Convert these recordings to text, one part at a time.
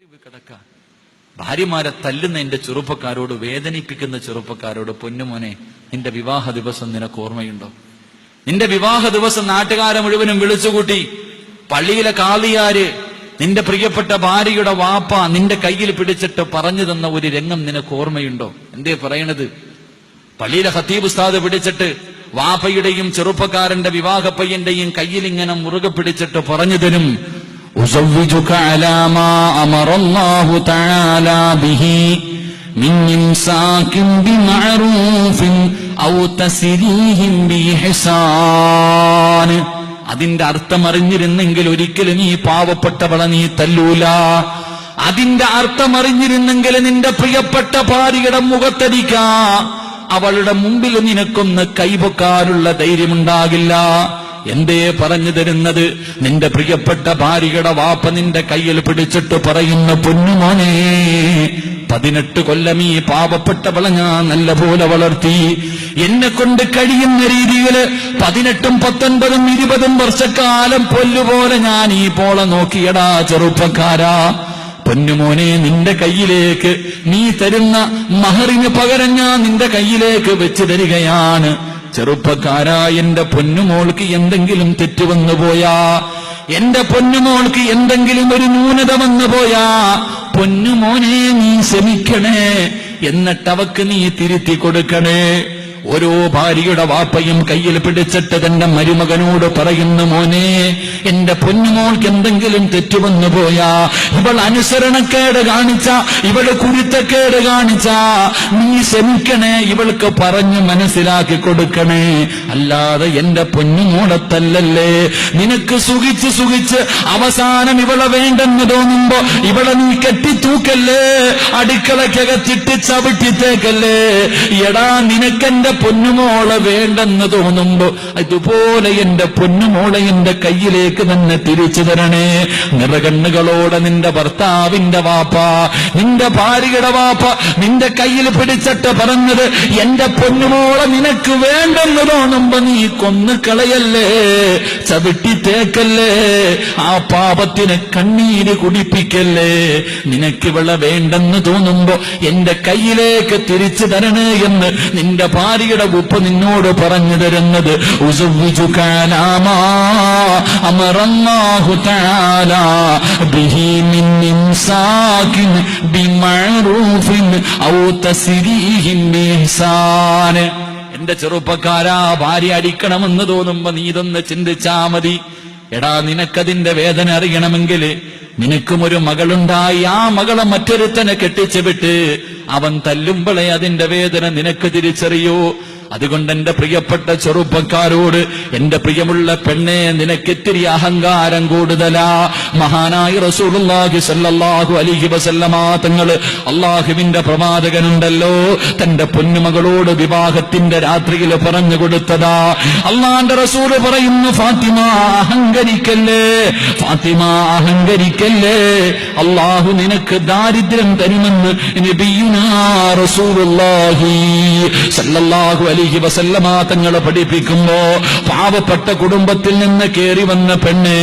കിടക്കാൻ ഭാര്യമാരെ തല്ലുന്ന എന്റെ ചെറുപ്പക്കാരോട്, വേദനിപ്പിക്കുന്ന ചെറുപ്പക്കാരോട്, പൊന്നുമോനെ, നിന്റെ വിവാഹ ദിവസം നിനക്ക് ഓർമ്മയുണ്ടോ? നിന്റെ വിവാഹ ദിവസം നാട്ടുകാരെ മുഴുവനും വിളിച്ചുകൂട്ടി പള്ളിയിലെ കാളിയാര് നിന്റെ പ്രിയപ്പെട്ട ഭാര്യയുടെ വാപ്പ നിന്റെ കയ്യിൽ പിടിച്ചിട്ട് പറഞ്ഞു തന്ന ഒരു രംഗം നിനക്ക് ഓർമ്മയുണ്ടോ? എന്തേ പറയണത്? പള്ളിയിലെ ഖത്തീബ് ഉസ്താദ് പിടിച്ചിട്ട് വാപ്പയുടെയും ചെറുപ്പക്കാരന്റെ വിവാഹ പയ്യന്റെയും കയ്യിൽ ഇങ്ങനെ മുറുകെ പിടിച്ചിട്ട് പറഞ്ഞു തരും, ഉസവ്വിജുക അലാ മാ അമറല്ലാഹു തആല ബിഹി മിൻ ഇംസാകിൻ ബിമഅറൂഫിൻ ഔ തസ്രീഹിൻ ബിഇഹ്സാൻ. അതിന്റെ അർത്ഥം അറിഞ്ഞിരുന്നെങ്കിൽ ഒരിക്കലും നീ പാവപ്പെട്ടവളെ നീ തല്ലൂല. അതിന്റെ അർത്ഥം അറിഞ്ഞിരുന്നെങ്കിൽ നിന്റെ പ്രിയപ്പെട്ട ഭാര്യയുടെ മുഖത്തടിക്കാ അവളുടെ മുമ്പിൽ നിനക്കൊന്ന് കൈപൊക്കാനുള്ള ധൈര്യമുണ്ടാകില്ല. എന്തേ പറഞ്ഞു തരുന്നത്? നിന്റെ പ്രിയപ്പെട്ട ഭാര്യയുടെ വാപ്പ നിന്റെ കയ്യിൽ പിടിച്ചിട്ട് പറയുന്ന, പൊന്നുമോനെ, 18 കൊല്ലം ഈ പാവപ്പെട്ടവളെ ഞാൻ നല്ല പോലെ വളർത്തി. എന്നെ കൊണ്ട് കഴിയുന്ന രീതിയിൽ 18, 19, 20 വർഷക്കാലം പൊല്ലുപോലെ ഞാൻ ഈ പോളെ നോക്കിയടാ ചെറുപ്പക്കാരാ. പൊന്നുമോനെ, നിന്റെ കയ്യിലേക്ക് നീ തരുന്ന മഹറിന് പകരം ഞാൻ നിന്റെ കയ്യിലേക്ക് വെച്ചു തരികയാണ്. ചെറുപ്പക്കാരാ, എന്റെ പൊന്നുമോൾക്ക് എന്തെങ്കിലും തെറ്റ് വന്നു പോയാ, എന്റെ പൊന്നുമോൾക്ക് എന്തെങ്കിലും ഒരു ന്യൂനത വന്നു പോയാ, പൊന്നുമോനെ നീ ക്ഷമിക്കണേ, എന്നിട്ട് അവക്ക് നീ തിരുത്തി കൊടുക്കണേ. ഓരോ ഭാര്യയുടെ വാപ്പയും കയ്യിൽ പിടിച്ചിട്ട് തന്റെ മരുമകനോട് പറയുന്നു, മോനെ, എന്റെ പൊന്നുമോൾക്ക് എന്തെങ്കിലും തെറ്റുവന്നു പോയാ, ഇവൾ അനുസരണക്കേട് കാണിച്ച, ഇവള് കുരുത്തക്കേട് കാണിച്ച, നീ ക്ഷമിക്കണേ, ഇവൾക്ക് പറഞ്ഞു മനസ്സിലാക്കി കൊടുക്കണേ. അല്ലാതെ എന്റെ പൊന്നുമോളത്തല്ലല്ലേ. നിനക്ക് സുഖിച്ച് സുഖിച്ച് അവസാനം ഇവളെ വേണ്ടെന്ന് തോന്നുമ്പോ ഇവളെ നീ കെട്ടിത്തൂക്കല്ലേ, അടുക്കളക്കകത്തിട്ട് ചവിട്ടിത്തേക്കല്ലേ. എടാ, നിനക്കെന്റെ പൊന്നുമോളെ വേണ്ടെന്ന് തോന്നുമ്പോ ഇതുപോലെ എന്റെ പൊന്നുമോളെ എന്റെ കയ്യിലേക്ക് തന്നെ തിരിച്ചു തരണേ. നിറകണ്ണുകളോടെ നിന്റെ ഭർത്താവിന്റെ വാപ്പ, നിന്റെ ഭാര്യയുടെ വാപ്പ നിന്റെ കയ്യിൽ പിടിച്ചിട്ട് പറഞ്ഞത്, എന്റെ പൊന്നുമോളെ നിനക്ക് വേണ്ടെന്ന് തോന്നുമ്പോ നീ കൊന്നു കളയല്ലേ, ചവിട്ടിത്തേക്കല്ലേ, ആ പാപത്തിന് കണ്ണീര് കുടിപ്പിക്കല്ലേ. നിനക്കിവളെ വേണ്ടെന്ന് തോന്നുമ്പോ എന്റെ കയ്യിലേക്ക് തിരിച്ചു തരണേ എന്ന് നിന്റെ ഭാര്യയുടെ ഉപ്പ നിന്നോട് പറഞ്ഞു തരുന്നത്. ഉസവ്വിജുക അലാ മാ അമറല്ലാഹു തആല ബിഹി മിൻ ഇംസാകിൻ ബിമഅറൂഫിൻ ഔ തസ്രീഹിൻ ബിഇഹ്സാൻ. എന്റെ ചെറുപ്പക്കാരാ, ഭാര്യ അടിക്കണമെന്ന് തോന്നുമ്പോ നീ ഇതൊന്ന് ചിന്തിച്ചാ മതി. എടാ, നിനക്കതിന്റെ വേദന അറിയണമെങ്കിൽ നിനക്കും ഒരു മകളുണ്ടായി, ആ മകളെ മറ്റൊരുത്തനെ കെട്ടിച്ചു വിട്ട് അവൻ തല്ലുമ്പോഴേ അതിന്റെ വേദന നിനക്ക് തിരിച്ചറിയൂ. അതുകൊണ്ട് എന്റെ പ്രിയപ്പെട്ട ചെറുപ്പക്കാരോട്, എന്റെ പ്രിയമുള്ള പെണ്ണെ, നിനക്കിത്തിരി അഹങ്കാരം കൂടുതലാ. മഹാനായ റസൂലുള്ളാഹി സ്വല്ലല്ലാഹു അലൈഹി വസല്ലമ തങ്ങള്, അള്ളാഹുവിന്റെ പ്രവാചകനുണ്ടല്ലോ, തന്റെ പൊന്നുമകളോട് വിവാഹത്തിന്റെ രാത്രിയിൽ പറഞ്ഞു കൊടുത്തതാ. അള്ളാന്റെ റസൂല് പറയുന്നു, ഫാത്തിമ അഹങ്കരിക്കല്ലേ, ഫാത്തിമ അഹങ്കരിക്കല്ലേ, അള്ളാഹു നിനക്ക് ദാരിദ്ര്യം തരുമെന്ന് നബിയുനാ റസൂലുള്ളാഹി സ്വല്ലല്ലാഹു അലൈഹി വസല്ലമ തങ്ങളെ പഠിപ്പിക്കുമ്പോ, പാവപ്പെട്ട കുടുംബത്തിൽ നിന്ന് കേറി വന്ന പെണ്ണ്,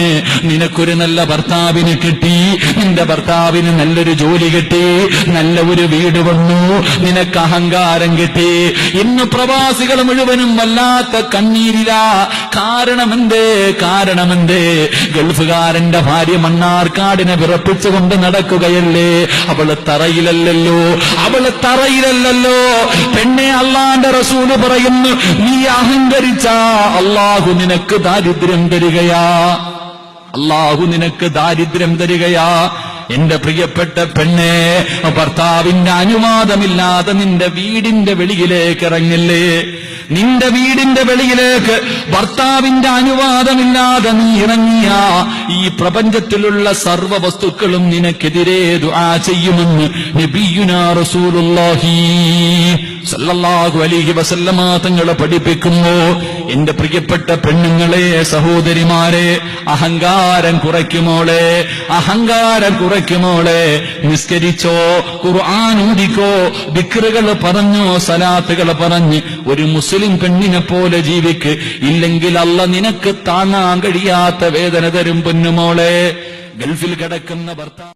നിനക്കൊരു നല്ല ഭർത്താവിന് കിട്ടി, നിന്റെ ഭർത്താവിന് നല്ലൊരു ജോലി കിട്ടി, നല്ല ഒരു വീട് വന്നു, നിനക്ക് അഹങ്കാരം കിട്ടി. ഇന്ന് പ്രവാസികൾ മുഴുവനും വല്ലാത്ത കണ്ണീരിലാ. കാരണമെന്തേ? ഗൾഫുകാരന്റെ ഭാര്യ മണ്ണാർക്കാടിനെ വിറപ്പിച്ചുകൊണ്ട് നടക്കുകയല്ലേ. അവള് തറയിലല്ലോ. പെണ്ണെ, അള്ളാന്റെ റസൂല് പറയുന്നു, നീ അഹങ്കരിച്ച അള്ളാഹു നിനക്ക് ദാരിദ്ര്യം തരികയാ, അള്ളാഹു നിനക്ക് ദാരിദ്ര്യം തരികയാ. എന്റെ പ്രിയപ്പെട്ട പെണ്ണെ, ഭർത്താവിന്റെ അനുവാദമില്ലാതെ നിന്റെ വീടിന്റെ വെളിയിലേക്ക് ഇറങ്ങില്ലേ. നിന്റെ വീടിന്റെ വെളിയിലേക്ക് ഭർത്താവിന്റെ അനുവാദമില്ലാതെ നീ ഇറങ്ങിയ ഈ പ്രപഞ്ചത്തിലുള്ള സർവ്വ വസ്തുക്കളും നിനക്കെതിരെ ദുആ ചെയ്യുമെന്ന് നബിയുനാ റസൂലുള്ളാഹി സല്ലല്ലാഹു അലൈഹി വസല്ലമ തങ്ങളെ പഠിപ്പിക്കുന്നു. എന്റെ പ്രിയപ്പെട്ട പെണ്ണുങ്ങളെ, സഹോദരിമാരെ, അഹങ്കാരം കുറയ്ക്കുമോളെ, അഹങ്കാരം കുറയ്ക്കുമോളെ. നിസ്കരിച്ചോ, ഖുർആൻ ഓതിക്കോ, ദിക്റുകൾ പറഞ്ഞോ, സലാത്തുകൾ പറഞ്ഞ് ഒരു മുസ്ലിം പെണ്ണിനെ പോലെ ജീവിക്ക്. ഇല്ലെങ്കിൽ അല്ലാഹ് നിനക്ക് താങ്ങാൻ കഴിയാത്ത വേദന തരും പൊന്നുമോളെ. ഗൾഫിൽ കിടക്കുന്ന ഭർത്താവ്